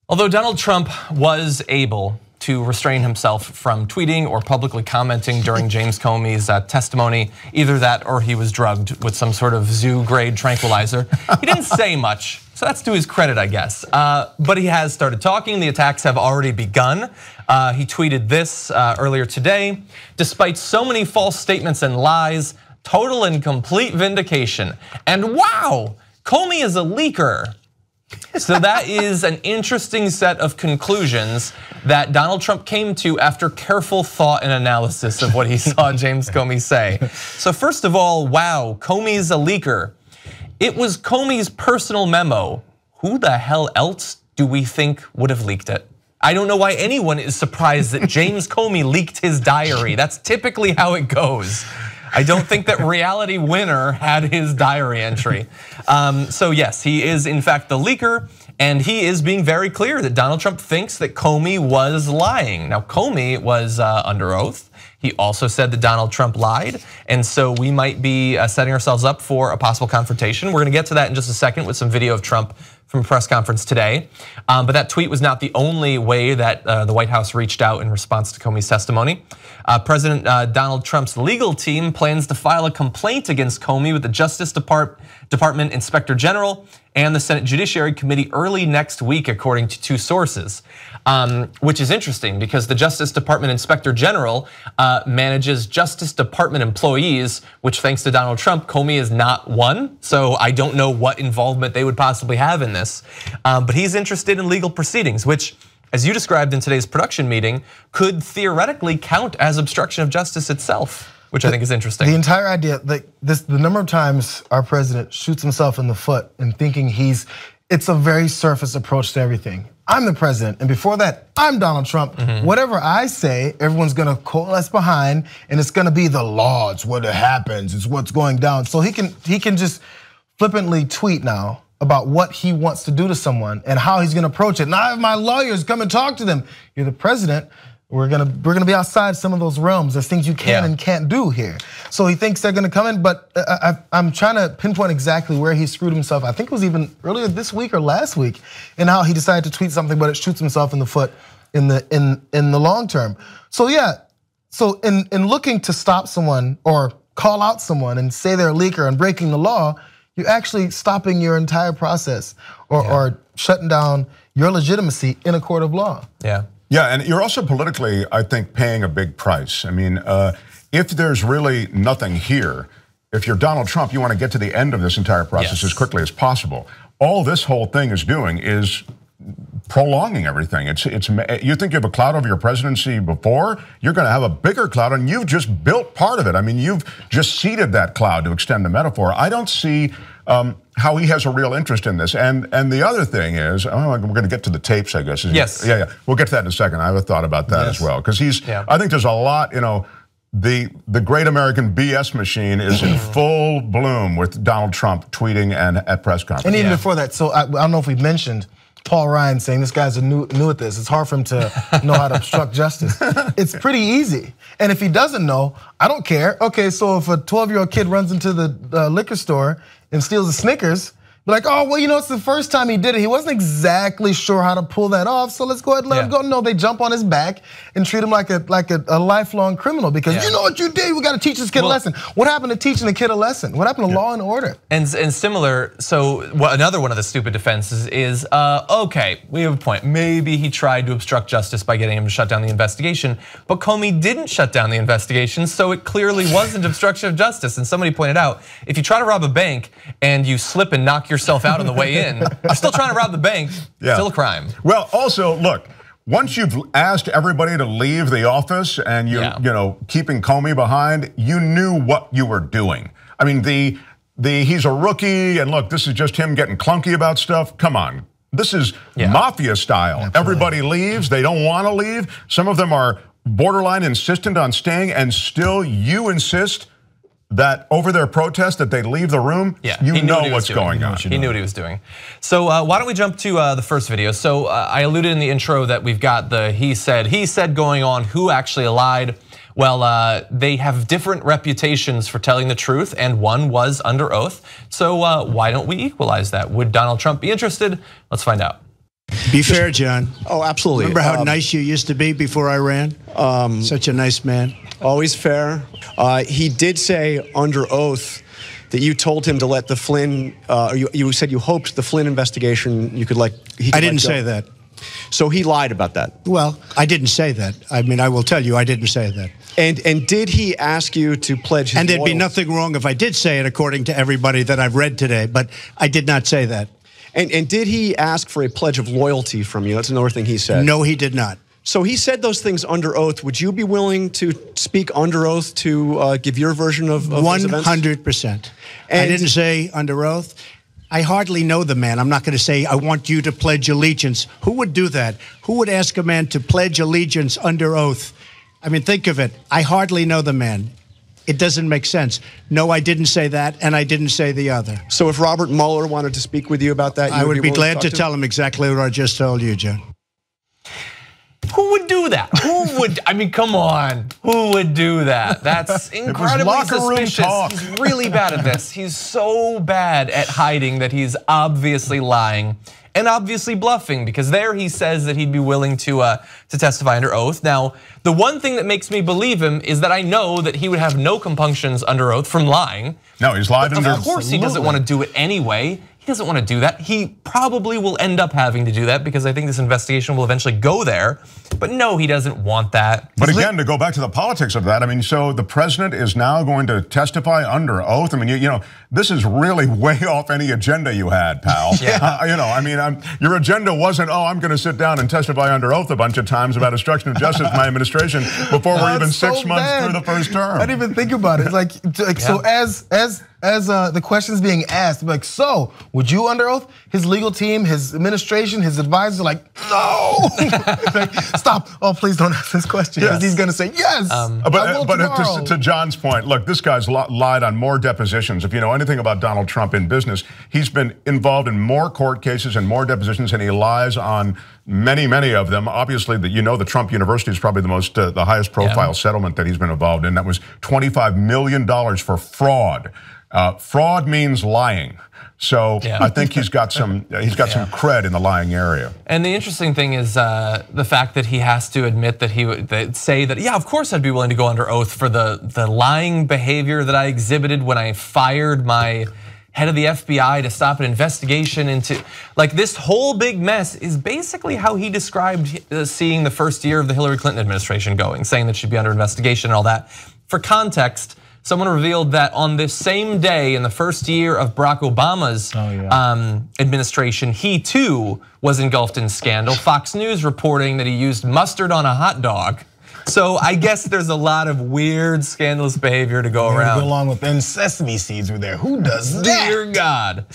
Although Donald Trump was able to restrain himself from tweeting or publicly commenting during James Comey's testimony, either that or he was drugged with some sort of zoo-grade tranquilizer. He didn't say much, so that's to his credit, I guess. But he has started talking. The attacks have already begun. He tweeted this earlier today. Despite so many false statements and lies, total and complete vindication. And wow, Comey is a leaker. So that is an interesting set of conclusions that Donald Trump came to after careful thought and analysis of what he saw James Comey say. So first of all, wow, Comey's a leaker. It was Comey's personal memo. Who the hell else do we think would have leaked it? I don't know why anyone is surprised that James Comey leaked his diary. That's typically how it goes. I don't think that Reality Winner had his diary entry. So yes, he is in fact the leaker, and he is being very clear that Donald Trump thinks that Comey was lying. Now Comey was under oath. He also said that Donald Trump lied, and so we might be setting ourselves up for a possible confrontation. We're gonna get to that in just a second with some video of Trump from a press conference today. But that tweet was not the only way that the White House reached out in response to Comey's testimony. President Donald Trump's legal team plans to file a complaint against Comey with the Justice Department Inspector General and the Senate Judiciary Committee early next week, according to two sources. Which is interesting because the Justice Department Inspector General manages Justice Department employees, which thanks to Donald Trump, Comey is not one. So I don't know what involvement they would possibly have in this. But he's interested in legal proceedings, which, as you described in today's production meeting, could theoretically count as obstruction of justice itself, which I think is interesting. The entire idea, the number of times our president shoots himself in the foot in thinking it's a very surface approach to everything. I'm the president, and before that, I'm Donald Trump. Whatever I say, everyone's gonna coalesce behind, and it's gonna be the law. It's what happens. It's what's going down. So he can just flippantly tweet now about what he wants to do to someone and how he's gonna approach it. Now I have my lawyers come and talk to them. You're the president. We're gonna be outside some of those realms. There's things you can and can't do here. So he thinks they're gonna come in, but I'm trying to pinpoint exactly where he screwed himself. I think it was even earlier this week or last week, in how he decided to tweet something, but it shoots himself in the foot in the long term. So yeah, so in looking to stop someone or call out someone and say they're a leaker and breaking the law, you're actually stopping your entire process or shutting down your legitimacy in a court of law. Yeah, and you're also politically, I think, paying a big price. I mean, if there's really nothing here, if you're Donald Trump, you want to get to the end of this entire process as quickly as possible. All this whole thing is doing is prolonging everything. You think you have a cloud over your presidency before, you're going to have a bigger cloud, and you've just built part of it. I mean, you've just seeded that cloud, to extend the metaphor. I don't see how he has a real interest in this. And the other thing is, we're going to get to the tapes, I guess. Yes. Yeah. We'll get to that in a second. I have a thought about that as well, because I think there's a lot, the great American BS machine is in full bloom with Donald Trump tweeting and at press conferences. And even before that, so I don't know if we've mentioned Paul Ryan saying this guy's new at this. It's hard for him to know how to obstruct justice. It's pretty easy. And if he doesn't know, I don't care. Okay, so if a 12-year-old kid runs into the liquor store and steals a Snickers, be like, oh, well, it's the first time he did it. He wasn't exactly sure how to pull that off, so let's go ahead and let him go. No, they jump on his back and treat him like a lifelong criminal because you know what you did. We got to teach this kid a lesson. What happened to teaching the kid a lesson? What happened to law and order? And similar, so another one of the stupid defenses is, okay, we have a point. Maybe he tried to obstruct justice by getting him to shut down the investigation, but Comey didn't shut down the investigation, so it clearly wasn't obstruction of justice. And somebody pointed out, if you try to rob a bank and you slip and knock yourself out on the way in, you're still trying to rob the bank, still a crime. Well, also, look, once you've asked everybody to leave the office and you're keeping Comey behind, you knew what you were doing. I mean, he's a rookie, and look, this is just him getting clunky about stuff. Come on, this is mafia style. Absolutely. Everybody leaves, they don't want to leave. Some of them are borderline insistent on staying, and still you insist that over their protest that they leave the room. You know what's going on. He knew what he was doing. So why don't we jump to the first video? So I alluded in the intro that we've got the he said going on. Who actually lied? Well, they have different reputations for telling the truth, and one was under oath. So why don't we equalize that? Would Donald Trump be interested? Let's find out. Be fair, John. Oh, absolutely. Remember how nice you used to be before I ran? Such a nice man. Always fair. He did say under oath that you told him to let the Flynn, you said you hoped the Flynn investigation, you could I didn't say that. So he lied about that. Well, I didn't say that. I mean, I will tell you, I didn't say that. And did he ask you to pledge his And there'd be loyalty? nothing wrong if I did say it, according to everybody that I've read today, but I did not say that. And did he ask for a pledge of loyalty from you? That's another thing he said. No, he did not. So he said those things under oath. Would you be willing to speak under oath to give your version of those events? 100%. I didn't say under oath. I hardly know the man. I'm not going to say, I want you to pledge allegiance. Who would do that? Who would ask a man to pledge allegiance under oath? I mean, think of it. I hardly know the man. It doesn't make sense. No, I didn't say that, and I didn't say the other. So if Robert Mueller wanted to speak with you about that, I would be glad to tell him exactly what I just told you, John. Who would do that? Who would, I mean, come on. Who would do that? That's incredibly suspicious. He's really bad at this. He's so bad at hiding that he's obviously lying and obviously bluffing, because there he says that he'd be willing to testify under oath. Now, the one thing that makes me believe him is that I know that he would have no compunctions under oath from lying. No, he's lied under oath. Of course he doesn't want to do it anyway. He doesn't want to do that. He probably will end up having to do that because I think this investigation will eventually go there. But no, he doesn't want that. But again, to go back to the politics of that, I mean, so the president is now going to testify under oath. I mean, you know, this is really way off any agenda you had, pal. Yeah. You know, I mean, your agenda wasn't, oh, I'm going to sit down and testify under oath a bunch of times about obstruction of justice in my administration before we're even 6 months through the first term. I didn't even think about it. It's like so as the questions being asked, like, so would you under oath? His legal team, his administration, his advisors are like, no. Like, stop. Oh, please don't ask this question. Because he's going to say yes. But to John's point, look, this guy's lied on more depositions. If you know anything about Donald Trump in business, he's been involved in more court cases and more depositions, and he lies on many of them. Obviously, the Trump University is probably the highest profile settlement that he's been involved in. That was $25 million for fraud. Fraud means lying. So I think he's got some some cred in the lying area. And the interesting thing is the fact that he has to admit that he would say that, yeah, of course I'd be willing to go under oath for the lying behavior that I exhibited when I fired my head of the FBI to stop an investigation into, like, this whole big mess is basically how he described seeing the first year of the Hillary Clinton administration going, saying that she'd be under investigation and all that. For context, someone revealed that on this same day in the first year of Barack Obama's administration, he too was engulfed in scandal. Fox News reporting that he used mustard on a hot dog. So I guess there's a lot of weird, scandalous behavior to go around. Go along with then sesame seeds were there. Who does that? Dear God.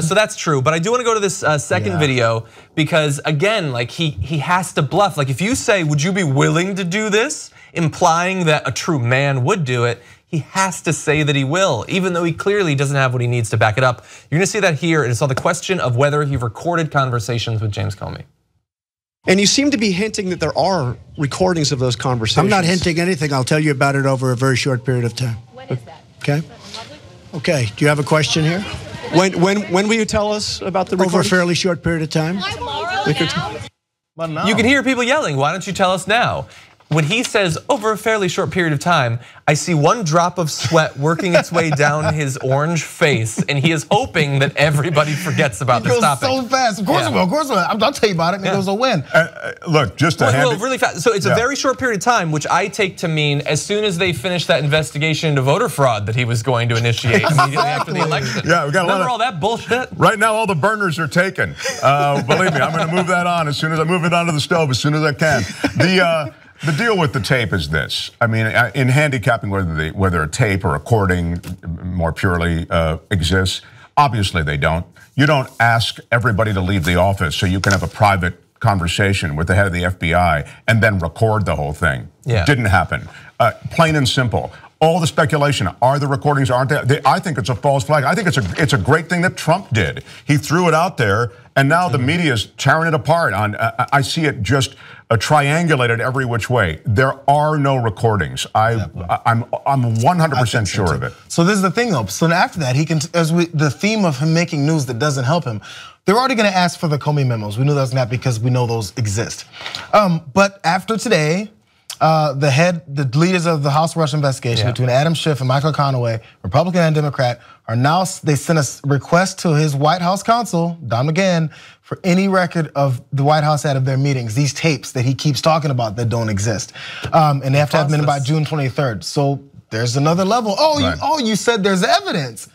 So that's true, but I do want to go to this second video because again, like he has to bluff. Like if you say, would you be willing to do this? Implying that a true man would do it. He has to say that he will, even though he clearly doesn't have what he needs to back it up. You're gonna see that here, and it's on the question of whether he recorded conversations with James Comey. And you seem to be hinting that there are recordings of those conversations. I'm not hinting anything. I'll tell you about it over a very short period of time. When is that? Okay. Okay. Do you have a question here? When will you tell us about the recordings? Over a fairly short period of time. You can hear people yelling, why don't you tell us now? When he says, over a fairly short period of time, I see one drop of sweat working its way down his orange face, and he is hoping that everybody forgets about this topic. It goes so fast. Of course it will, of course it will. I'll tell you about it, and it goes a win. Look, just to well, really fast. So it's a very short period of time, which I take to mean as soon as they finish that investigation into voter fraud that he was going to initiate immediately after the election. Yeah, we got Remember all that bullshit? Right now, all the burners are taken. Believe me, I'm going to move that on as soon as I move it onto the stove as soon as I can. The deal with the tape is this. I mean, in handicapping whether a tape or recording more purely exists, obviously they don't. You don't ask everybody to leave the office so you can have a private conversation with the head of the FBI and then record the whole thing. Yeah. Didn't happen. Plain and simple. all the speculation. Are the recordings, aren't they? I think it's a false flag. I think it's a great thing that Trump did. He threw it out there, and now the media is tearing it apart. I see it just triangulated every which way. There are no recordings. I'm 100% sure of it. So this is the thing, though. So after that, he can, the theme of him making news that doesn't help him. They're already going to ask for the Comey memos. We knew that was not because we know those exist. But after today, the leaders of the House Russia investigation between Adam Schiff and Michael Conaway, Republican and Democrat, are now, they sent a request to his White House counsel, Don McGahn, for any record of the White House out of their meetings, these tapes that he keeps talking about that don't exist. And they have to have them in by June 23rd. So there's another level. You said there's evidence.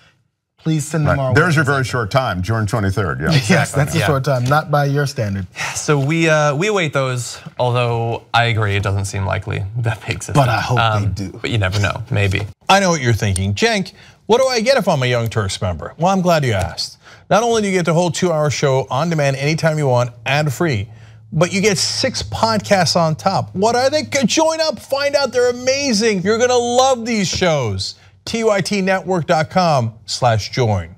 Please send them our way. There's your very short time, June 23rd. Yeah, yes, that's a short time, not by your standard. So we await those, although I agree it doesn't seem likely that they exist. But I hope they do. But you never know, maybe. I know what you're thinking. Cenk, what do I get if I'm a Young Turks member? Well, I'm glad you asked. Not only do you get the whole 2-hour show on demand anytime you want, ad-free, but you get 6 podcasts on top. What are they? Join up, find out, they're amazing. You're gonna love these shows. TYTnetwork.com/join.